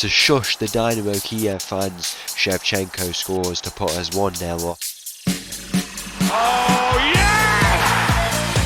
to shush the Dynamo Kyiv fans. Shevchenko scores to put us 1-0 up. Oh, yes!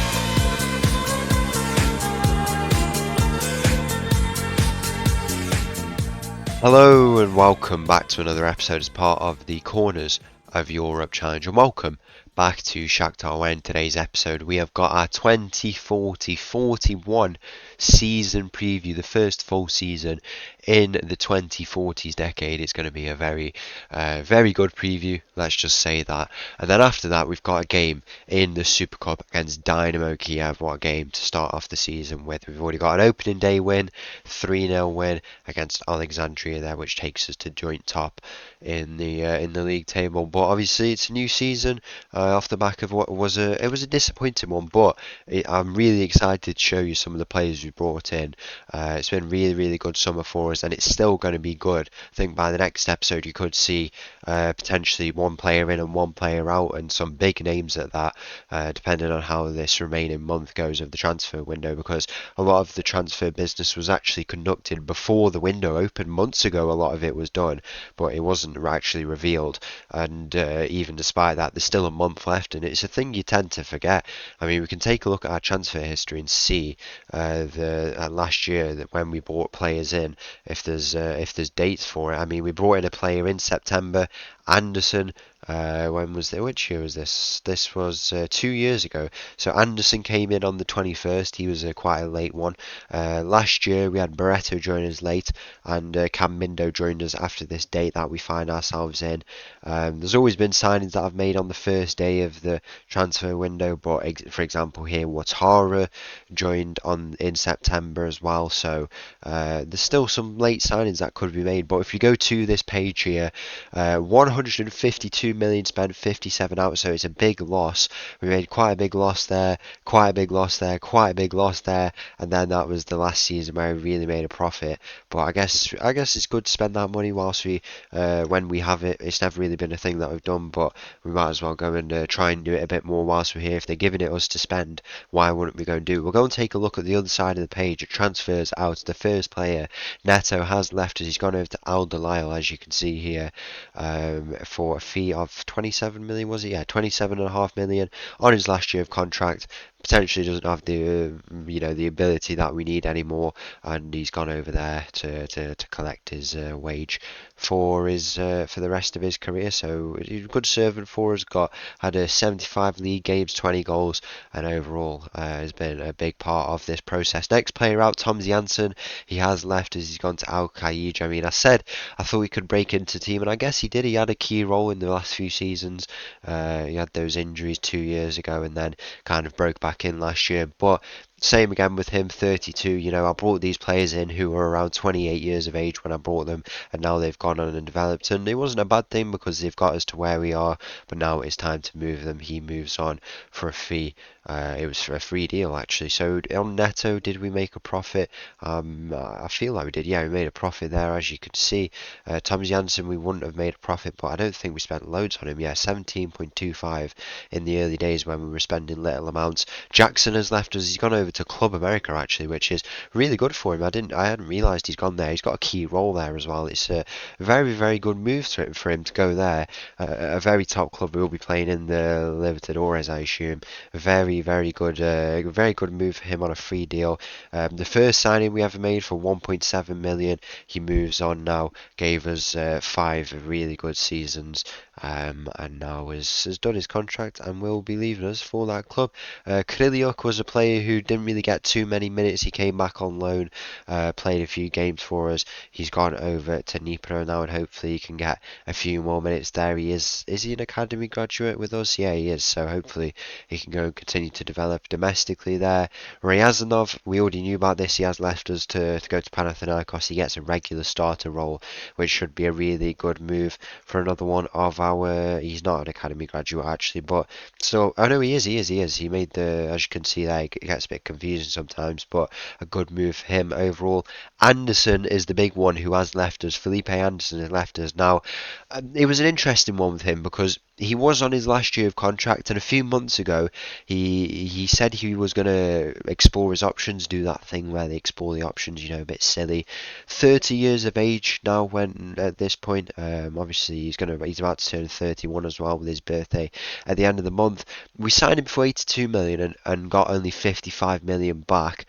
Hello and welcome back to another episode as part of the Corners of Europe Challenge, and welcome back to Shakhtar, where in today's episode we have got our 2040-41 season preview, the first full season in the 2040s decade. It's going to be a very good preview, let's just say that. And then after that we've got a game in the Super Cup against Dynamo Kyiv. What a game to start off the season with. We've already got an opening day win, 3-0 win against Alexandria there, which takes us to joint top in the league table. But obviously it's a new season off the back of what was a disappointing one, but I'm really excited to show you some of the players we brought in. It's been really good summer for us, and it's still going to be good. I think by the next episode you could see potentially one player in and one player out, and some big names at that, depending on how this remaining month goes of the transfer window, because a lot of the transfer business was actually conducted before the window opened months ago. A lot of it was done, but it wasn't actually revealed, and even despite that, there's still a month left, and it's a thing you tend to forget. I mean, we can take a look at our transfer history and see the last year that when we brought players in, if there's dates for it. I mean, we brought in a player in September, Anderson. When was it? Which year was this? This was 2 years ago. So Anderson came in on the 21st. He was quite a late one. Last year we had Barreto join us late, and Cam Mindo joined us after this date that we find ourselves in. There's always been signings that I've made on the first day of the transfer window, but for example here, Ouattara joined in September as well. So there's still some late signings that could be made. But if you go to this page here, 152 million spent, 57 out, so it's a big loss. We made quite a big loss there, quite a big loss there, quite a big loss there, and then that was the last season where we really made a profit. But I guess it's good to spend that money whilst when we have it. It's never really been a thing that we've done, but we might as well go and try and do it a bit more whilst we're here. If they're giving it us to spend, why wouldn't we go and do it? We'll go and take a look at the other side of the page. It transfers out. The first player, Neto, has left us. He's gone over to Al Delisle, as you can see here, for a fee of 27 million, was it? Yeah, 27.5 million on his last year of contract. Potentially doesn't have the the ability that we need anymore, and he's gone over there to collect his wage for the rest of his career. So he's a good servant for us. Had 75 league games, 20 goals, and overall has been a big part of this process. Next player out, Tom Janssen. He has left as he's gone to Al Kyiv. I mean, I thought he could break into the team, and I guess he did. He had a key role in the last few seasons. He had those injuries 2 years ago, and then kind of broke back in last year. But same again with him, 32. I brought these players in who were around 28 years of age when I brought them, and now they've gone on and developed, and it wasn't a bad thing because they've got us to where we are. But now it's time to move them. He moves on for a fee. It was for a free deal, actually. So on Neto, did we make a profit? I feel like we did. Yeah, we made a profit there, as you can see. Tom Janssen, we wouldn't have made a profit, but I don't think we spent loads on him. Yeah, 17.25 in the early days when we were spending little amounts. Jackson has left us. He's gone over to Club America, actually, which is really good for him. I hadn't realised he's gone there. He's got a key role there as well. It's a very good move for him to go there. A very top club. We'll be playing in the Libertadores, I assume. Very good move for him on a free deal. The first signing we ever made for 1.7 million. He moves on now. Gave us 5 really good seasons. And now has done his contract and will be leaving us for that club. Kryliuk was a player who didn't really get too many minutes. He came back on loan, played a few games for us. He's gone over to Dnipro now, and hopefully he can get a few more minutes there. Is he an academy graduate with us? Yeah, he is. So hopefully he can go and continue to develop domestically there. Ryazanov, we already knew about this. He has left us to go to Panathinaikos. He gets a regular starter role, which should be a really good move for another one of our. He's not an academy graduate actually, but so I know he is. He made the, as you can see there, it gets a bit confusing sometimes, but a good move for him overall. Anderson is the big one who has left us. Felipe Anderson has left us. Now, it was an interesting one with him because he was on his last year of contract, and a few months ago, he said he was going to explore his options, do that thing where they explore the options, a bit silly. 30 years of age now when at this point. Obviously he's about to turn 31 as well with his birthday at the end of the month. We signed him for 82 million and got only 55 million back.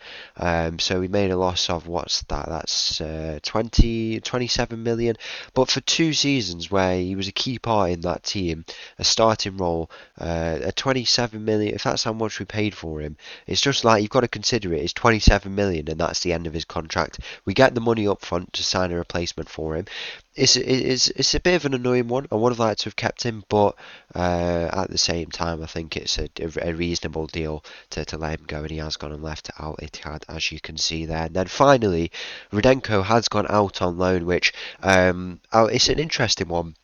So we made a loss of what's that? That's 27 million. But for 2 seasons where he was a key part in that team, a starting role, a 27 million, if that's how much we paid for him, it's just like you've got to consider it. It's 27 million and that's the end of his contract. We get the money up front to sign a replacement for him. It's a bit of an annoying one. I would have liked to have kept him, but at the same time, I think it's a reasonable deal to let him go, and he has gone and left Al Ittihad, as you can see there. And then finally, Rudenko has gone out on loan, which it's an interesting one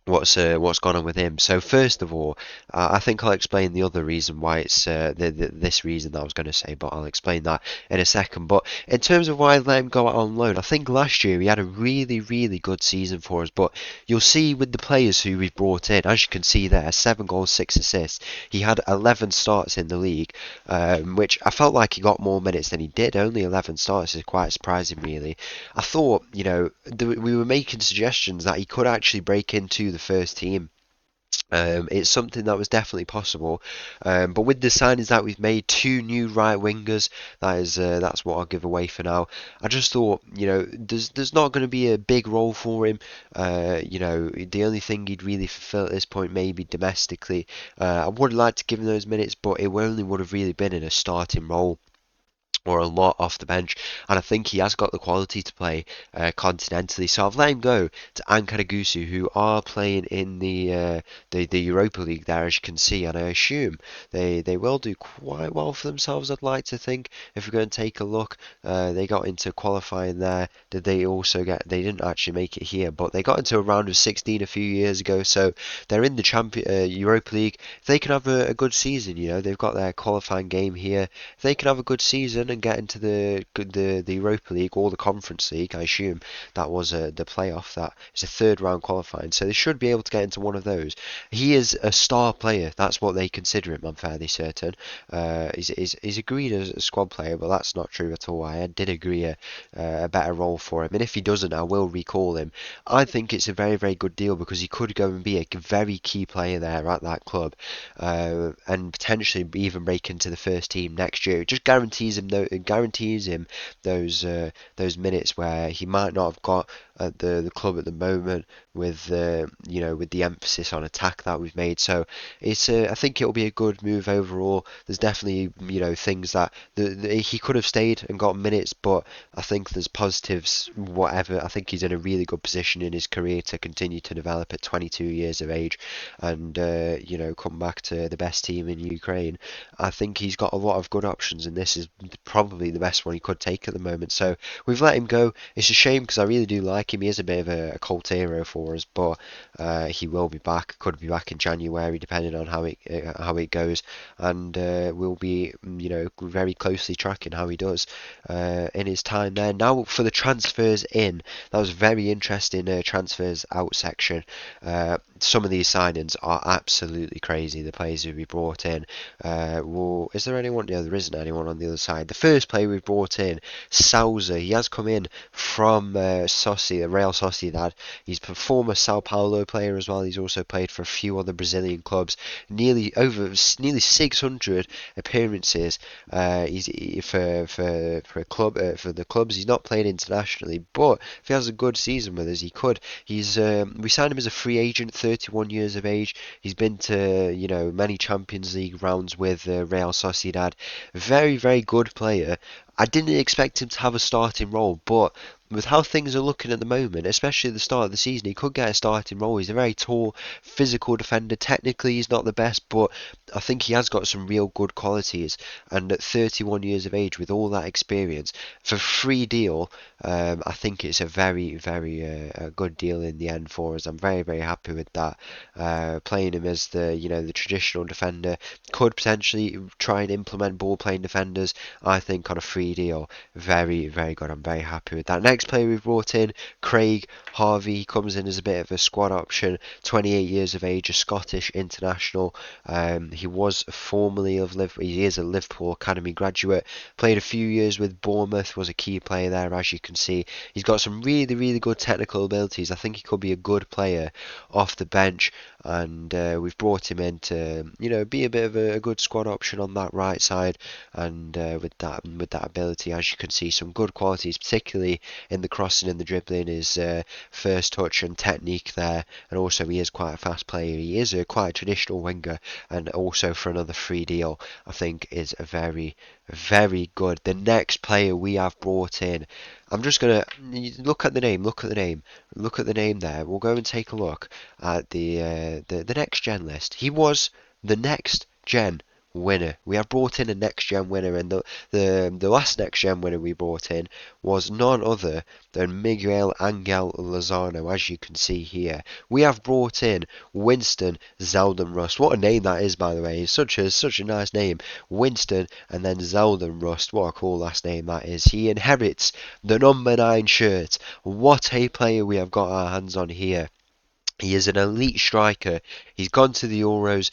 what's gone on with him. So first of all, I think I'll explain the other reason why it's this reason that I was going to say, but I'll explain that in a second. But in terms of why I let him go out on loan, I think last year he had a really, really good season for us. But you'll see with the players who we've brought in, as you can see there, 7 goals, 6 assists. He had 11 starts in the league, which I felt like he got more minutes than he did. Only 11 starts is quite surprising, really. I thought, we were making suggestions that he could actually break into the first team. It's something that was definitely possible, but with the signings that we've made, 2 new right wingers, that's what I'll give away for now. I just thought, there's not going to be a big role for him. The only thing he'd really fulfill at this point, maybe domestically. I would like to give him those minutes, but it only would have really been in a starting role or a lot off the bench, and I think he has got the quality to play continentally. So I've let him go to Ankara Gusu, who are playing in the Europa League there, as you can see, and I assume they will do quite well for themselves. I'd like to think. If we're going to take a look, they got into qualifying there. Did they also get? They didn't actually make it here, but they got into a round of 16 a few years ago. So they're in the Europa League. If they can have a good season, they've got their qualifying game here. If they can have a good season and get into the Europa League or the Conference League, I assume that was the playoff. That is a third round qualifying, so they should be able to get into one of those. He is a star player. That's what they consider him. I'm fairly certain. He's agreed as a squad player, but that's not true at all. I did agree a better role for him, and if he doesn't, I will recall him. I think it's a very, very good deal because he could go and be a very key player there at that club, and potentially even break into the first team next year. It just guarantees him those minutes where he might not have got at the club at the moment with with the emphasis on attack that we've made. So I think it'll be a good move overall. There's definitely things that he could have stayed and got minutes, but I think there's positives. Whatever, I think he's in a really good position in his career to continue to develop at 22 years of age, and come back to the best team in Ukraine. I think he's got a lot of good options, and this is probably the best one he could take at the moment. So we've let him go. It's a shame because I really do like him. He is a bit of a cult hero for us, but he will be back. Could be back in January, depending on how it goes, and we'll be very closely tracking how he does in his time there. Now for the transfers in, that was very interesting. Transfers out section. Some of these signings are absolutely crazy. The players who we brought in. Is there anyone? No, there isn't anyone on the other side. The first player we brought in, Souza. He has come in from Real Sociedad. He's a former Sao Paulo player as well. He's also played for a few other Brazilian clubs. Nearly 600 appearances. For a club for the clubs. He's not played internationally, but if he has a good season with us, he could. We signed him as a free agent, 31 years of age. He's been to many Champions League rounds with Real Sociedad. Very, very good player. I didn't expect him to have a starting role, but with how things are looking at the moment, especially at the start of the season, he could get a starting role. He's a very tall, physical defender. Technically, he's not the best, but I think he has got some real good qualities. And at 31 years of age, with all that experience, for free deal, I think it's a very, very good deal in the end for us. I'm very, very happy with that. Playing him as the traditional defender, could potentially try and implement ball playing defenders. I think on a free deal, very, very good. I'm very happy with that. Next next player we've brought in, Craig Harvey. He comes in as a bit of a squad option. 28 years of age, a Scottish international. He was formerly of Liverpool. He is a Liverpool Academy graduate. Played a few years with Bournemouth. Was a key player there, as you can see. He's got some really, really good technical abilities. I think he could be a good player off the bench, and we've brought him in to, be a bit of a good squad option on that right side. And with that ability, as you can see, some good qualities, particularly in the crossing and the dribbling, his first touch and technique there. And also, he is quite a fast player. He is quite a traditional winger, and also for another free deal, I think is a very, very good. The next player we have brought in, I'm just gonna look at the name. Look at the name. Look at the name there. We'll go and take a look at the next gen list. He was the next gen winner. We have brought in a next gen winner, and the last next gen winner we brought in was none other than Miguel Angel Lozano, as you can see here. We have brought in Winston Zeldenrust. What a name that is, by the way. It's such a nice name. Winston and then Zeldenrust. What a cool last name that is. He inherits the number 9 shirt. What a player we have got our hands on here. He is an elite striker. He's gone to the Euros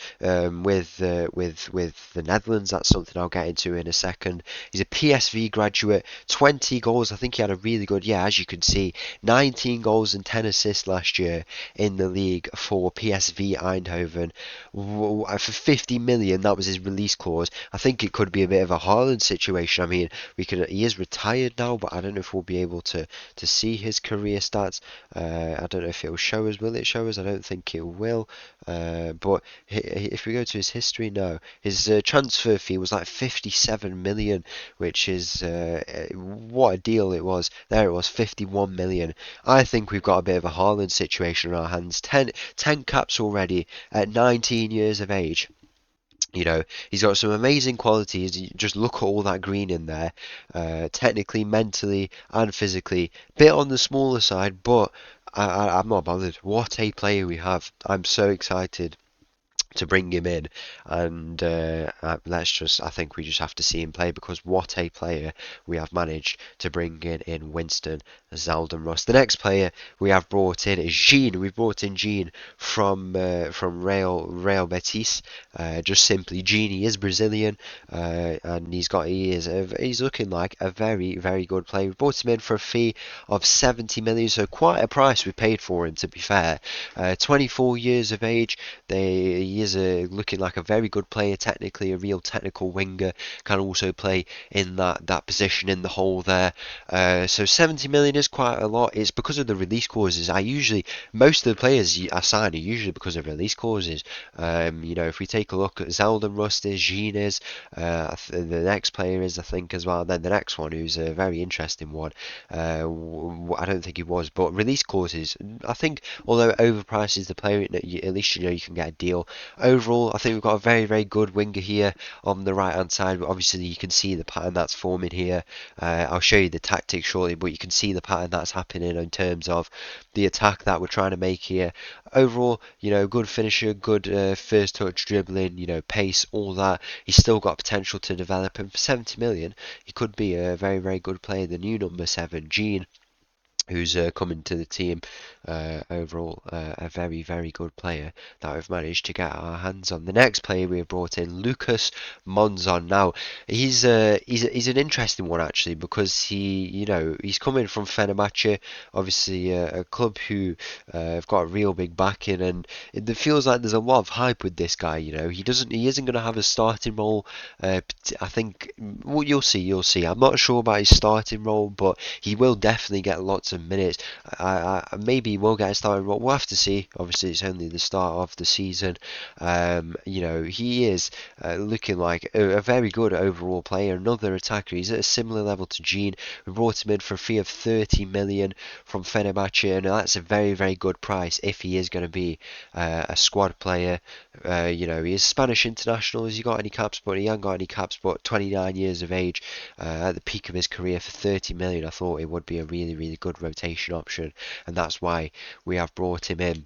with the Netherlands. That's something I'll get into in a second. He's a PSV graduate. 20 goals. I think he had a really good, as you can see, 19 goals and 10 assists last year in the league for PSV Eindhoven. For 50 million, that was his release clause. I think it could be a bit of a Haaland situation. I mean, he is retired now, but I don't know if we'll be able to see his career stats. I don't know if it will show us. Will it show us? I don't think it will. But if we go to his history now, his transfer fee was like 57 million, which is what a deal it was. There it was, 51 million. I think we've got a bit of a Haaland situation on our hands. 10 caps already at 19 years of age. He's got some amazing qualities. You just look at all that green in there. Technically, mentally, and physically. Bit on the smaller side, but I'm not bothered. What a player we have. I'm so excited to bring him in, and I think we just have to see him play, because what a player we have managed to bring in Winston Zeldenrust. The next player we have brought in is Jean. We've brought in Jean from Real Betis, just simply Jean. He is Brazilian, and he's looking like a very, very good player. We brought him in for a fee of 70 million, so quite a price we paid for him, to be fair. 24 years of age. He is looking like a very good player, technically a real technical winger, can also play in that position in the hole there. So 70 million is quite a lot. It's because of the release clauses. Most of the players I sign are usually because of release clauses. If we take a look at Zeldenrust is, Jean is, the next player is, I think, as well. And then the next one, who's a very interesting one, I don't think he was, but release clauses, I think, although it overprices the player, at least you can get a deal. Overall, I think we've got a very, very good winger here on the right hand side. But obviously, you can see the pattern that's forming here. I'll show you the tactics shortly, but you can see the pattern that's happening in terms of the attack that we're trying to make here. Overall, good finisher, good first touch, dribbling, pace, all that. He's still got potential to develop, and for 70 million, he could be a very, very good player. The new number 7, Jean, who's coming to the team. Overall, a very, very good player that we've managed to get our hands on. The next player we have brought in, Lucas Monzon. Now, he's an interesting one, actually, because he's coming from Fenerbahce, obviously a club who have got a real big backing, and it feels like there's a lot of hype with this guy. He isn't going to have a starting role. I think, well, you'll see. I'm not sure about his starting role, but he will definitely get lots of minutes. Maybe he will get a starting role. We'll have to see. Obviously, it's only the start of the season. He is looking like a very good overall player. Another attacker. He's at a similar level to Jean. We brought him in for a fee of 30 million from Fenerbahce, and that's a very, very good price if he is going to be a squad player. He is Spanish international. Has he got any caps? But he hasn't got any caps. But 29 years of age, at the peak of his career, for 30 million, I thought it would be a really, really good rotation option, and that's why we have brought him in.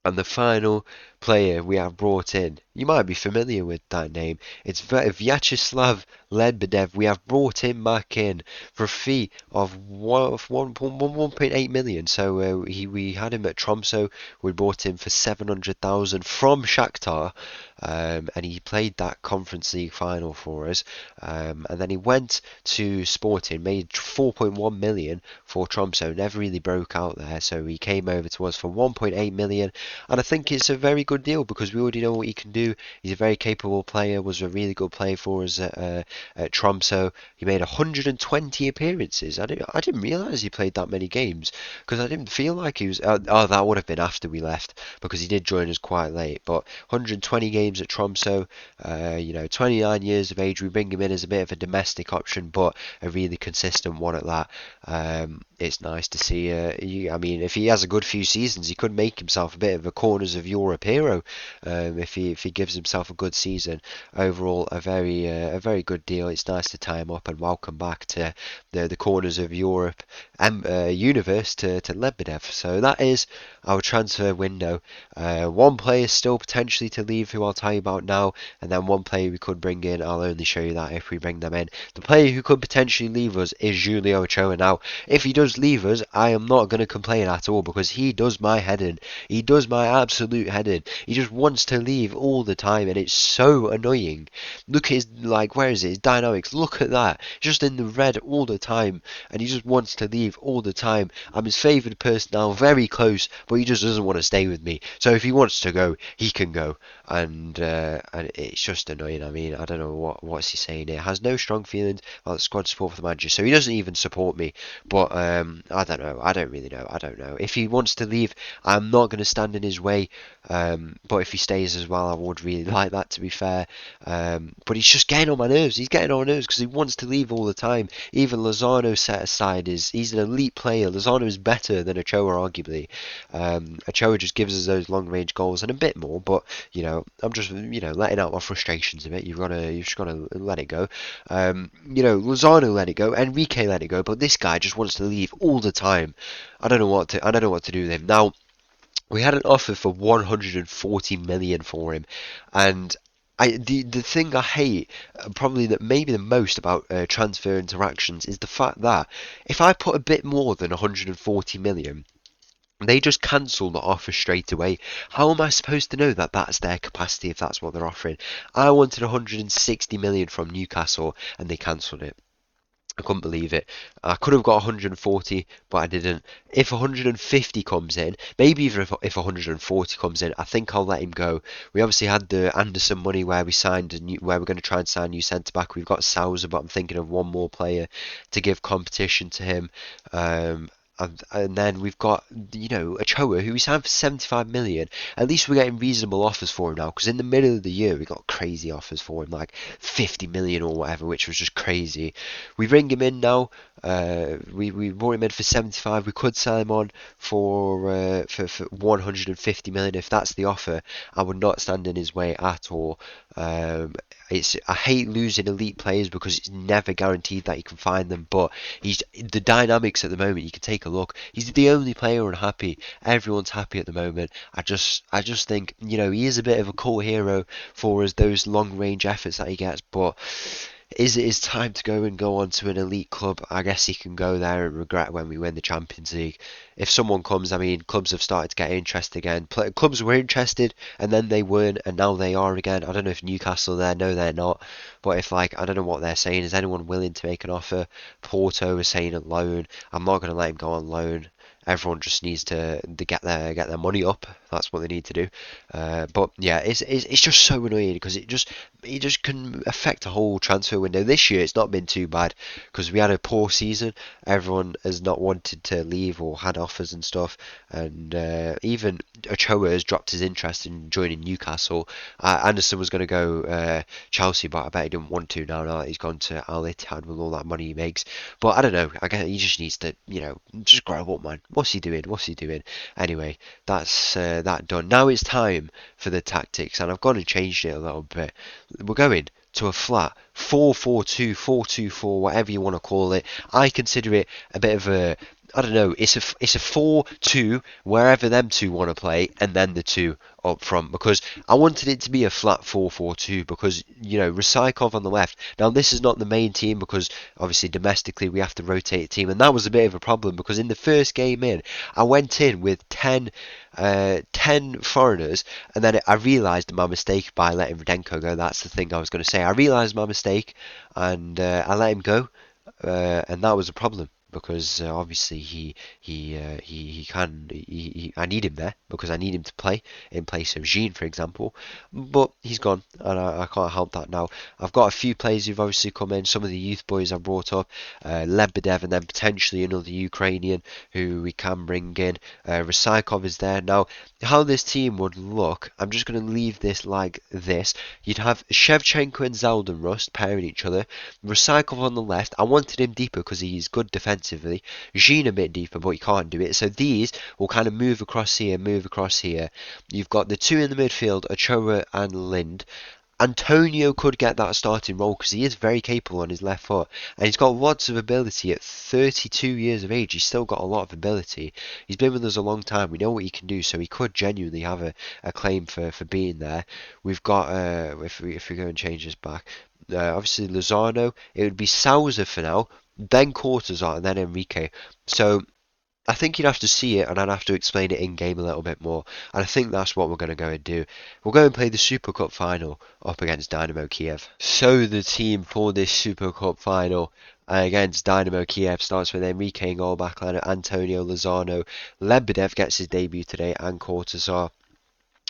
And the final player we have brought in. You might be familiar with that name. It's Vyacheslav Lebedev. We have brought him back in for a fee of 1.8 million. So we had him at Tromsø. We brought him for 700,000 from Shakhtar, and he played that Conference League final for us. And then he went to Sporting, made 4.1 million for Tromsø. Never really broke out there, so he came over to us for 1.8 million. And I think it's a very good deal because we already know what he can do. He's a very capable player. Was a really good player for us at Tromsø. He made 120 appearances. I didn't realise he played that many games because I didn't feel like he was. Oh, that would have been after we left because he did join us quite late. But 120 games at Tromsø. 29 years of age. We bring him in as a bit of a domestic option, but a really consistent one at that. It's nice to see. I mean, if he has a good few seasons, he could make himself a bit of a corners of Europe hero. If he gives himself a good season, overall a very good deal. It's nice to tie him up and welcome back to the corners of Europe and universe to Lebedev. So that is our transfer window. One player still potentially to leave, who I'll tell you about now, and then one player we could bring in. I'll only show you that if we bring them in. The player who could potentially leave us is Julio Ochoa. Now, if he does leave us, I am not going to complain at all because he does my head in. He does my absolute head in. He just wants to leave all the time, and it's so annoying. Look at his, where is it? His dynamics. Look at that. Just in the red all the time, and he just wants to leave all the time. I'm his favoured person now, very close, but he just doesn't want to stay with me. So if he wants to go, he can go, and it's just annoying. I mean, I don't know what's he saying. It has no strong feelings about the squad support for the manager, so he doesn't even support me. But I don't know. I don't really know. I don't know. If he wants to leave, I'm not going to stand in his way. But if he stays as well, I would really like that, to be fair. But he's just getting on my nerves. He's getting on my nerves because he wants to leave all the time. Even Lozano set aside, he's an elite player. Lozano is better than Ochoa, arguably. Ochoa just gives us those long range goals and a bit more. But I'm just letting out my frustrations a bit. You've just gotta let it go. Lozano let it go. Enrique let it go. But this guy just wants to leave all the time. I don't know what to do with him now. We had an offer for 140 million for him, and the thing I hate probably that maybe the most about transfer interactions is the fact that if I put a bit more than 140 million, they just cancel the offer straight away. How am I supposed to know that that's their capacity if that's what they're offering? I wanted 160 million from Newcastle and they cancelled it. I couldn't believe it. I could have got 140, but I didn't. If 150 comes in, maybe even if 140 comes in, I think I'll let him go. We obviously had the Anderson money where where we're going to try and sign a new centre back. We've got Sousa, but I'm thinking of one more player to give competition to him. And then we've got, Ochoa, who we signed for 75 million. At least we're getting reasonable offers for him now, because in the middle of the year we got crazy offers for him, like 50 million or whatever, which was just crazy. We bring him in now. We brought him in for 75. We could sell him on for 150 million if that's the offer. I would not stand in his way at all. I hate losing elite players because it's never guaranteed that you can find them. But the dynamics at the moment. You can take a look. He's the only player unhappy. Everyone's happy at the moment. I just think he is a bit of a cool hero for us. Those long range efforts that he gets, but. Is it his time to go on to an elite club? I guess he can go there and regret when we win the Champions League. If someone comes, I mean, clubs have started to get interested again. Clubs were interested and then they weren't, and now they are again. I don't know if Newcastle are there. No, they're not. But if I don't know what they're saying. Is anyone willing to make an offer? Porto is saying a loan. I'm not going to let him go on loan. Everyone just needs to get their money up. That's what they need to do. But yeah, it's just so annoying because it just can affect the whole transfer window. This year it's not been too bad because we had a poor season. Everyone has not wanted to leave or had offers and stuff. And even Ochoa has dropped his interest in joining Newcastle. Anderson was going to go Chelsea, but I bet he didn't want to now that he's gone to Al Ittihad with all that money he makes. But I don't know. I guess he just needs to just grow up, man. What's he doing? Anyway, that's that done. Now it's time for the tactics, and I've gone and changed it a little bit. We're going to a flat 4-4-2, 4-2-4, whatever you want to call it. I consider it a bit of I don't know. It's a 4-2 wherever them two want to play, and then the two up front, because I wanted it to be a flat 4-4-2, because Rysakov on the left. Now this is not the main team, because obviously domestically we have to rotate a team, and that was a bit of a problem, because in the first game in, I went in with 10 foreigners, and then I realised my mistake by letting Rudenko go. That's the thing I was going to say. I realised my mistake, and I let him go, and that was a problem, because obviously he can I need him there, because I need him to play in place of Jean, for example, but he's gone, and I can't help that now. I've got a few players who've obviously come in, some of the youth boys I've brought up, Lebedev, and then potentially another Ukrainian who we can bring in. Rysakov is there now. How this team would look, I'm just going to leave this like this. You'd have Shevchenko and Zeldenrust pairing each other. Rysakov on the left. I wanted him deeper because he's good defensively. Jean a bit deeper, but he can't do it. So these will kind of move across here, move across here. You've got the two in the midfield, Ochoa and Lind. Antonio could get that starting role because he is very capable on his left foot, and he's got lots of ability. At 32 years of age, he's still got a lot of ability. He's been with us a long time. We know what he can do, so he could genuinely have a claim for being there. We've got if we go and change this back, obviously Lozano. It would be Souza for now, then Cortazar, and then Enrique. So I think you'd have to see it, and I'd have to explain it in game a little bit more. And I think that's what we're going to go and do. We'll go and play the Super Cup final up against Dynamo Kyiv. So the team for this Super Cup final against Dynamo Kyiv starts with Enrique in goal, backline Antonio, Lozano, Lebedev gets his debut today, and Cortazar.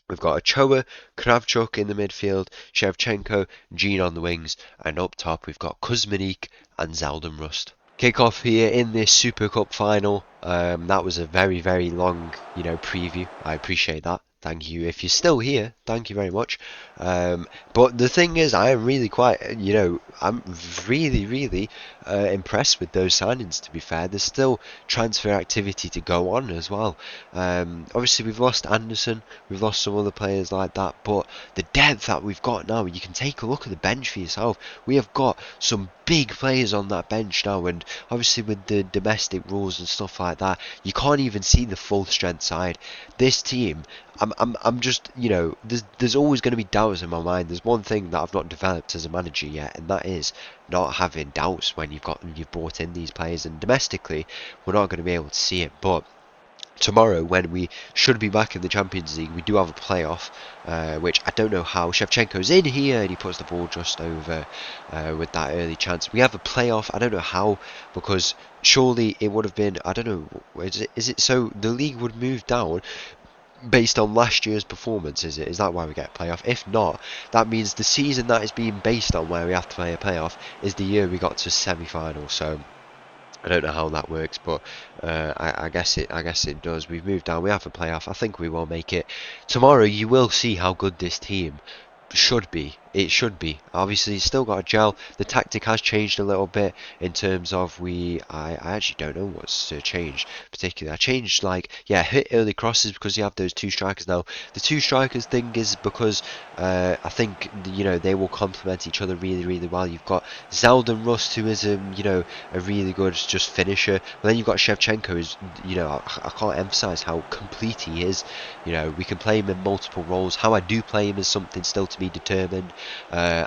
We've got Ochoa, Kravchuk in the midfield, Shevchenko, Jean on the wings, and up top we've got Kuzminik and Zeldenrust. Kick off here in this Super Cup final. That was a very, very long, preview. I appreciate that. Thank you. If you're still here, thank you very much. But the thing is, I am really I'm really, really impressed with those signings, to be fair. There's still transfer activity to go on as well. Obviously, we've lost Anderson, we've lost some other players like that, but the depth that we've got now, you can take a look at the bench for yourself. We have got some big players on that bench now, and obviously with the domestic rules and stuff like that, you can't even see the full strength side. This team, I'm just, there's always going to be doubts in my mind. There's one thing that I've not developed as a manager yet, and that is not having doubts when you've brought in these players. And domestically, we're not going to be able to see it, but tomorrow, when we should be back in the Champions League, we do have a playoff, which I don't know how. Shevchenko's in here and he puts the ball just over with that early chance. We have a playoff. I don't know how, because surely it would have been, I don't know, is it so the league would move down based on last year's performance, is it? Is that why we get a playoff? If not, that means the season that is being based on where we have to play a playoff is the year we got to semi-final. So I don't know how that works, but I guess it does. We've moved down. We have a playoff. I think we will make it. Tomorrow you will see how good this team should be. It should be. Obviously, it's still got a gel. The tactic has changed a little bit in terms of I actually don't know what's changed particularly. I changed hit early crosses because you have those two strikers now. The two strikers thing is because I think they will complement each other really, really well. You've got Zeldenrust, who is a really good just finisher. But then you've got Shevchenko, who's I can't emphasize how complete he is. We can play him in multiple roles. How I do play him is something still to be determined.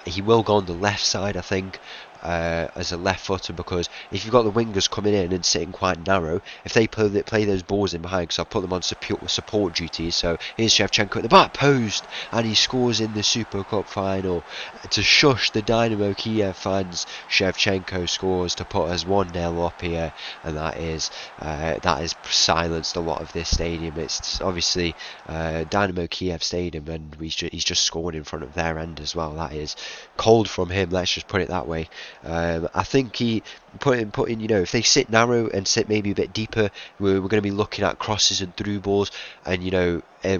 He will go on the left side, I think, as a left footer, because if you've got the wingers coming in and sitting quite narrow, if they play those balls in behind, because I've put them on support duties. So here's Shevchenko at the back post, and he scores in the Super Cup final to shush the Dynamo Kyiv fans. Shevchenko scores to put us 1-0 up here, and that has silenced a lot of this stadium. It's obviously Dynamo Kyiv Stadium, and he's just scored in front of their end as well. That is cold from him, let's just put it that way. I think he putting if they sit narrow and sit maybe a bit deeper, we're going to be looking at crosses and through balls, and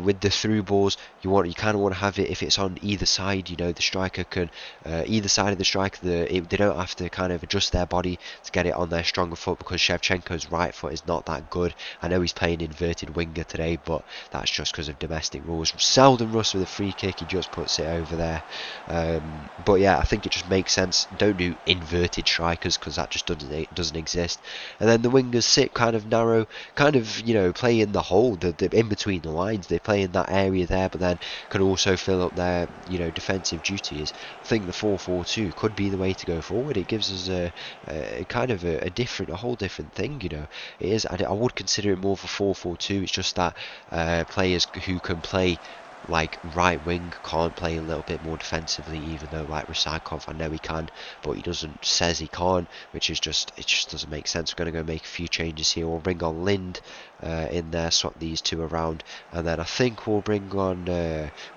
with the through balls, you kind of want to have it if it's on either side. The striker can either side of the striker, they don't have to kind of adjust their body to get it on their stronger foot, because Shevchenko's right foot is not that good. I know he's playing inverted winger today, but that's just because of domestic rules. Zeldenrust with a free kick, he just puts it over there. But yeah, I think it just makes sense. Don't do inverted strikers, because that just just doesn't exist. And then the wingers sit kind of narrow, kind of play in the hole, the in between the lines. They play in that area there, but then can also fill up their defensive duties. I think the 4-4-2 could be the way to go forward. It gives us a kind of a whole different thing. It is. I would consider it more of a 4-4-2. It's just that players who can play like right wing can't play a little bit more defensively, even though like Rysakov, I know he can, but he doesn't says he can't, which is it just doesn't make sense. We're going to go make a few changes here. We'll bring on Lind in there, swap these two around, and then I think we'll bring on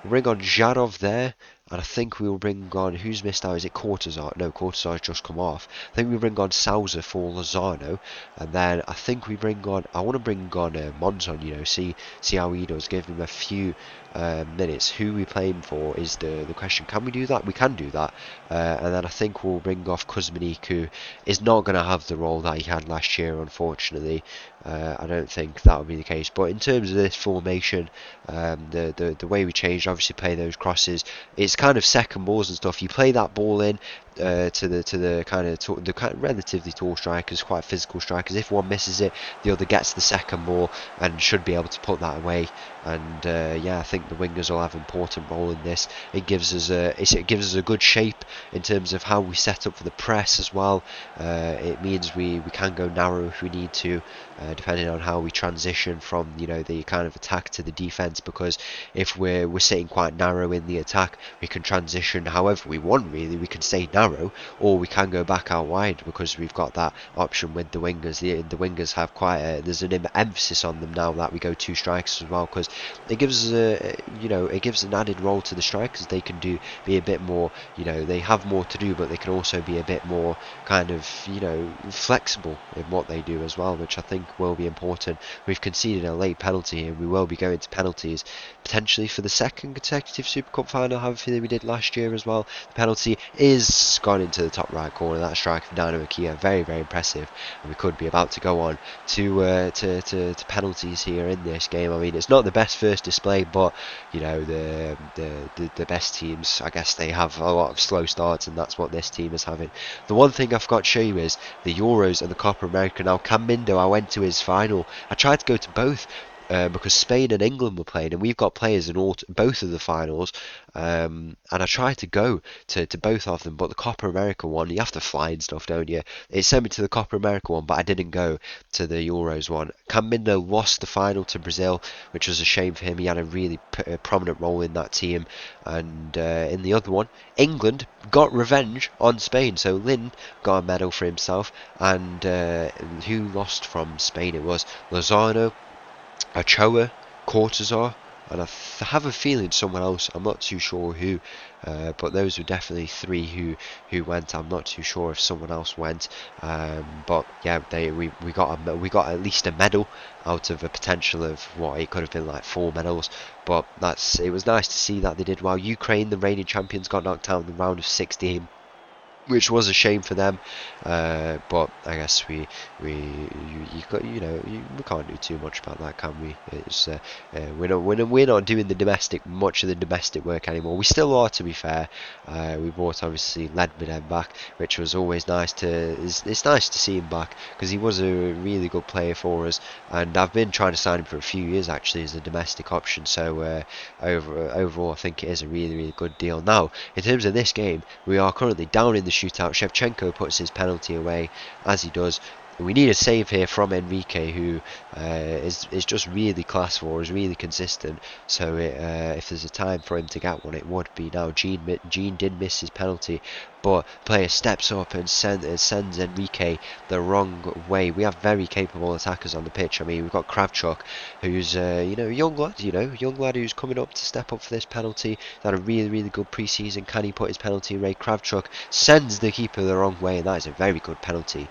Zharov there. And I think we'll bring on, who's missed out? Is it Cortazar? No, Cortazar's just come off. I think we bring on Sousa for Lozano. And then I think we bring on, I want to bring on Monzon, see how he does. Give him a few minutes. Who we playing for is the question. Can we do that? We can do that. And then I think we'll bring off Kuzminik, who is not going to have the role that he had last year, unfortunately. I don't think that will be the case. But in terms of this formation, the way we changed, obviously play those crosses. It's kind of second balls and stuff. You play that ball in to the kind of relatively tall strikers, quite physical strikers. If one misses it, the other gets the second ball and should be able to put that away. And I think the wingers will have an important role in this. It gives us a good shape in terms of how we set up for the press as well. It means we can go narrow if we need to, depending on how we transition from the kind of attack to the defense. Because if we're sitting quite narrow in the attack, we can transition however we want. Really, we can stay narrow, or we can go back out wide because we've got that option with the wingers. The wingers have there's an emphasis on them now that we go two strikers as well, because it gives us it gives an added role to the strikers. They can be a bit more, they have more to do, but they can also be a bit more kind of flexible in what they do as well, which I think will be important. We've conceded a late penalty and we will be going to penalties potentially for the second consecutive Super Cup final. I have a feeling we did last year as well. The penalty is gone into the top right corner. That strike from Dynamo Kyiv, very, very impressive, and we could be about to go on to penalties here in this game. I mean, it's not the best first display, but the best teams, I guess, they have a lot of slow starts, and that's what this team is having. The one thing I forgot to show you is the Euros and the Copa America. Now, Cam Mindo, I went to his final. I tried to go to both, because Spain and England were playing, and we've got players in both of the finals, and I tried to go to both of them, but the Copa America one, you have to fly and stuff, don't you? It sent me to the Copa America one, but I didn't go to the Euros one. Cam Mindo lost the final to Brazil, which was a shame for him. He had a really prominent role in that team, and in the other one, England got revenge on Spain, so Lynn got a medal for himself, and who lost from Spain? It was Lozano, Ochoa, Cortazar, and I have a feeling someone else. I'm not too sure who, but those were definitely three who went. I'm not too sure if someone else went, but yeah, we got at least a medal out of a potential of what it could have been like 4 medals. But it was nice to see that they did well. Ukraine, the reigning champions, got knocked out in the round of 16. Which was a shame for them, but I guess we can't do too much about that, can we? It's we're not doing much of the domestic work anymore. We still are, to be fair. We brought obviously Ledmeden back, which was always nice it's nice to see him back, because he was a really good player for us, and I've been trying to sign him for a few years actually as a domestic option. So overall, I think it is a really, really good deal. Now, in terms of this game, we are currently down in the shootout. Shevchenko puts his penalty away, as he does. We need a save here from Enrique, who is just really class for us, really consistent. So if there's a time for him to get one, it would be now. Gene did miss his penalty, but player steps up and sends Enrique the wrong way. We have very capable attackers on the pitch. I mean, we've got Kravchuk, who's a young lad who's coming up to step up for this penalty. He's had a really, really good pre-season. Can he put his penalty away? Kravchuk sends the keeper the wrong way, and that is a very good penalty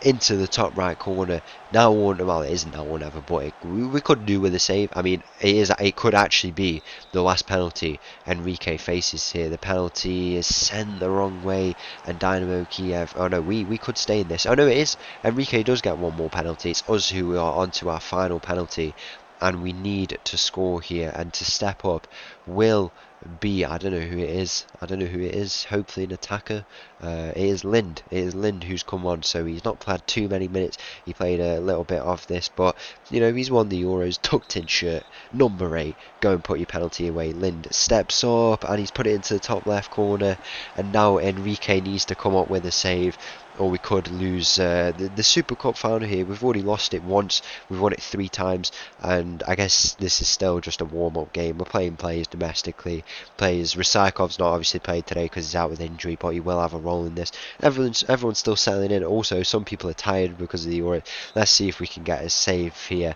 into the top right corner. Now well, it isn't now or never, but we could do with a save. I mean, it could actually be the last penalty Enrique faces here. The penalty is sent the wrong way, and Dynamo Kyiv, oh no, we could stay in this. Oh no, it is. Enrique does get one more penalty. It's us who are on to our final penalty. and we need to score here, and to step up will be, I don't know who it is. I don't know who it is. Hopefully an attacker. It is Lind. It is Lind who's come on. So he's not played too many minutes. He played a little bit of this, but you know he's won the Euros. Tucked in shirt, number 8. Go and put your penalty away. Lind steps up and he's put it into the top left corner. And now Enrique needs to come up with a save, or we could lose the Super Cup final here. We've already lost it once. We've won it 3 times, and I guess this is still just a warm-up game. We're playing players domestically. Players, Rysaikov's not obviously played today because he's out with injury, but he will have a role in this. Everyone's still settling in. Also, some people are tired because of the Euro. Let's see if we can get a save here.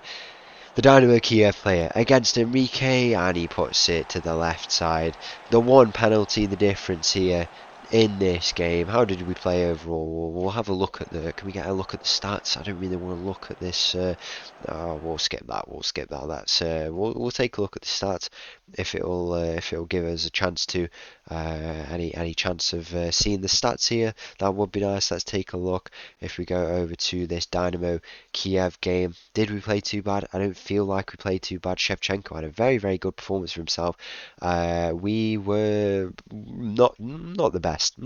The Dynamo Kyiv player against Enrique, and he puts it to the left side. The one penalty, the difference here in this game. How did we play overall? We'll have a look at the. Can we get a look at the stats? I don't really want to look at this. We'll skip that. We'll skip that. That's. We'll take a look at the stats if it'll give us a chance to any chance of seeing the stats here. That would be nice. Let's take a look. If we go over to this Dynamo Kyiv game, did we play too bad? I don't feel like we played too bad. Shevchenko had a very good performance for himself. We were not the best,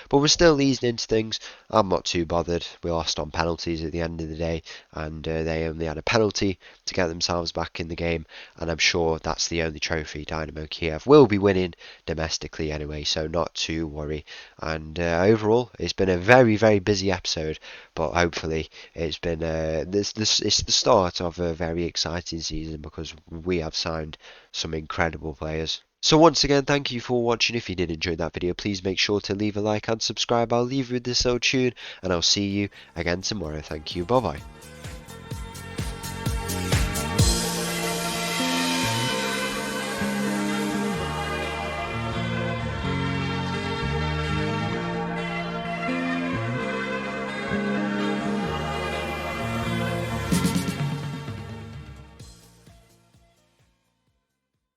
but we're still easing into things. I'm not too bothered. We lost on penalties at the end of the day, and they only had a penalty to get themselves back in the game, and I'm sure that's the only trophy Dynamo Kyiv will be winning domestically anyway, so not to worry. And overall, it's been a very busy episode, but hopefully it's been it's the start of a very exciting season because we have signed some incredible players. So once again, thank you for watching. If you did enjoy that video, please make sure to leave a like and subscribe. I'll leave you with this old tune, and I'll see you again tomorrow. Thank you. Bye bye.